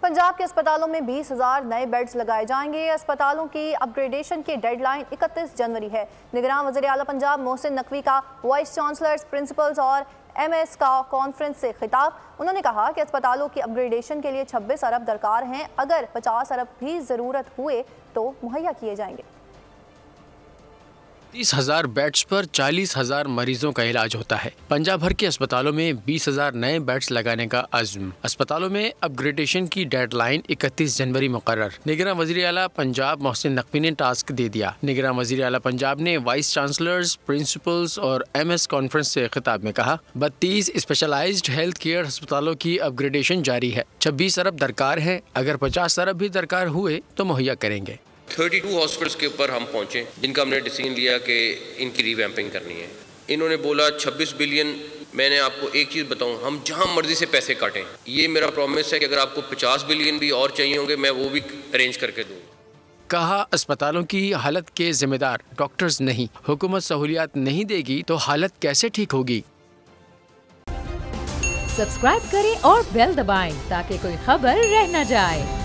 पंजाब के अस्पतालों में 20,000 नए बेड्स लगाए जाएंगे। अस्पतालों की अपग्रेडेशन की डेडलाइन 31 जनवरी है। निगरान वज़ीर आला पंजाब मोहसिन नकवी का वाइस चांसलर्स, प्रिंसिपल्स और MS का कॉन्फ्रेंस से खिताब। उन्होंने कहा कि अस्पतालों की अपग्रेडेशन के लिए 26 अरब दरकार हैं। अगर 50 अरब भी ज़रूरत हुए तो मुहैया किए जाएंगे। 30,000 बेड्स पर 40,000 मरीजों का इलाज होता है। पंजाब भर के अस्पतालों में 20,000 नए बेड्स लगाने का अज़्म। अस्पतालों में अपग्रेडेशन की डेडलाइन 31 जनवरी मुकर्रर। निगरान वज़ीर आला पंजाब मोहसिन नकवी ने टास्क दे दिया। निगरान वज़ीर आला पंजाब ने वाइस चांसलर्स, प्रिंसिपल्स और MS कॉन्फ्रेंस से खिताब में कहा, 32 स्पेशलाइज्ड हेल्थ केयर अस्पतालों की अपग्रेडेशन जारी है। 26 अरब दरकार है। अगर 50 अरब भी दरकार हुए तो मुहैया करेंगे। 32 हॉस्पिटल्स के ऊपर हम पहुंचे जिनका हमने डिसीजन लिया कि इनकी रिवैम्पिंग करनी है। इन्होंने बोला 26 बिलियन। मैंने आपको एक चीज़ बताऊं, हम जहां मर्जी से पैसे काटें। ये मेरा प्रॉमिस है कि अगर आपको 50 बिलियन भी और चाहिए होंगे मैं वो भी अरेंज करके दूंगा। कहा, अस्पतालों की हालत के जिम्मेदार डॉक्टर्स नहीं। हुकूमत सहूलियात नहीं देगी तो हालत कैसे ठीक होगी। सब्सक्राइब करें और बेल दबाएं ताकि कोई खबर रह न जाए।